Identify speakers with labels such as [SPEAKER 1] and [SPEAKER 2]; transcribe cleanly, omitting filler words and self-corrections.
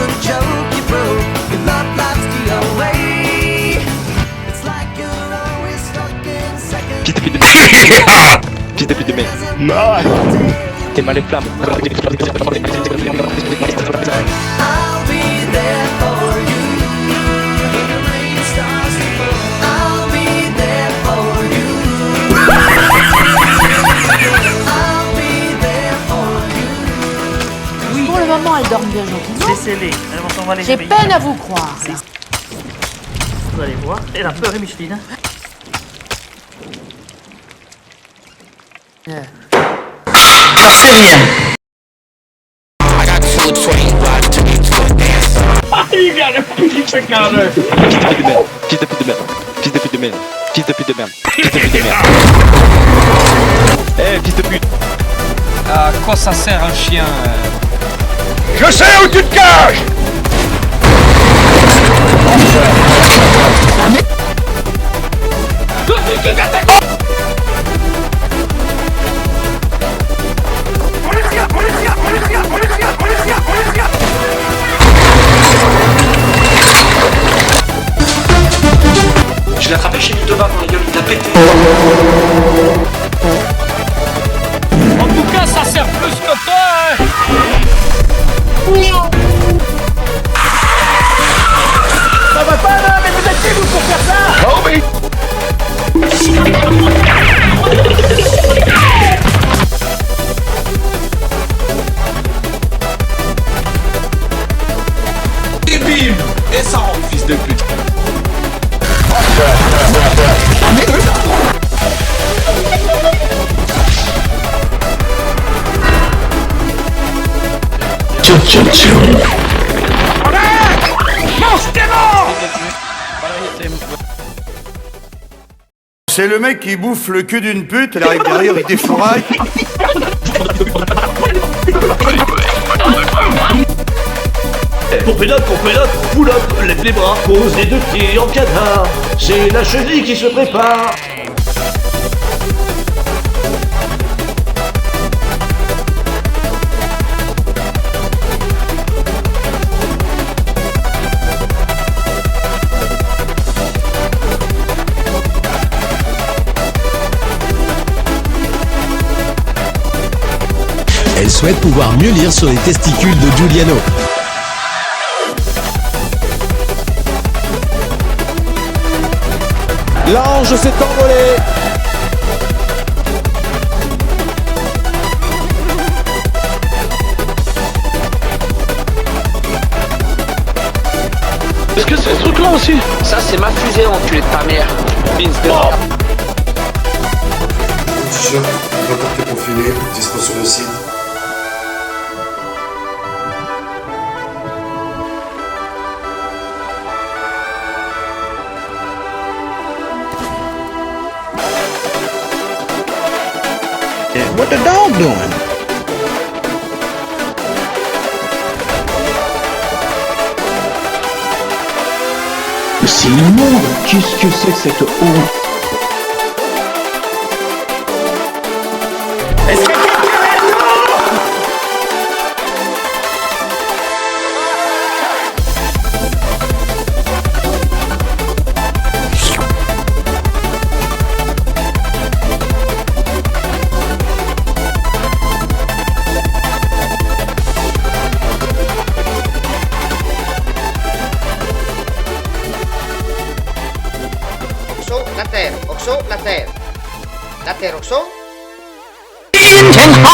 [SPEAKER 1] a joke you broke. Your love life's the away. It's like you're always stuck in second.
[SPEAKER 2] Fils de pute de Fils de pute de merde.
[SPEAKER 3] Non.
[SPEAKER 2] T'es mal les flammes.
[SPEAKER 1] I'll be there for you. When the rain starts to fall, I'll be there for you. I'll be there for you.
[SPEAKER 4] Pour le moment, elle dort bien gentiment.
[SPEAKER 5] Laissez-les, on va les
[SPEAKER 4] J'ai
[SPEAKER 5] réveiller.
[SPEAKER 4] peine à vous croire.
[SPEAKER 5] Vous allez voir, elle a peur, Micheline. J'en sais rien.
[SPEAKER 3] Ah, il vient de foutre ce carré.
[SPEAKER 2] Fils de pute de merde. Fils de pute de merde. Fils de pute de merde. Fils de pute de merde. Eh, fils de pute.
[SPEAKER 6] À quoi ça sert un chien
[SPEAKER 3] Je sais où tu te caches.
[SPEAKER 7] Je l'ai attrapé chez lui de bas dans la gueule, il a pété.
[SPEAKER 6] En tout cas, ça sert plus que toi.
[SPEAKER 3] Ça va pas là, mais vous êtes qui vous pour faire ça? Oh oui.
[SPEAKER 7] Et bim. Et ça rentre, fils de pute.
[SPEAKER 8] C'est le mec qui bouffe le cul d'une pute, elle arrive derrière avec des fourrailles.
[SPEAKER 7] Pour pull-up, lève les bras, pose les deux pieds en canard. C'est la chenille qui se prépare.
[SPEAKER 9] Elle souhaite pouvoir mieux lire sur les testicules de Giuliano.
[SPEAKER 3] L'ange s'est envolé.
[SPEAKER 7] Est-ce que c'est ce truc là aussi? Ça c'est ma fusée, enculé de ta mère. Vince de merde.
[SPEAKER 8] T-shirt, n'importe confiné, dispo sur le site.
[SPEAKER 3] What the dog doing?
[SPEAKER 7] C'est immonde. Qu'est-ce que c'est que cette honte?
[SPEAKER 10] La terre, Oxo, la terre. La terre, Oxo.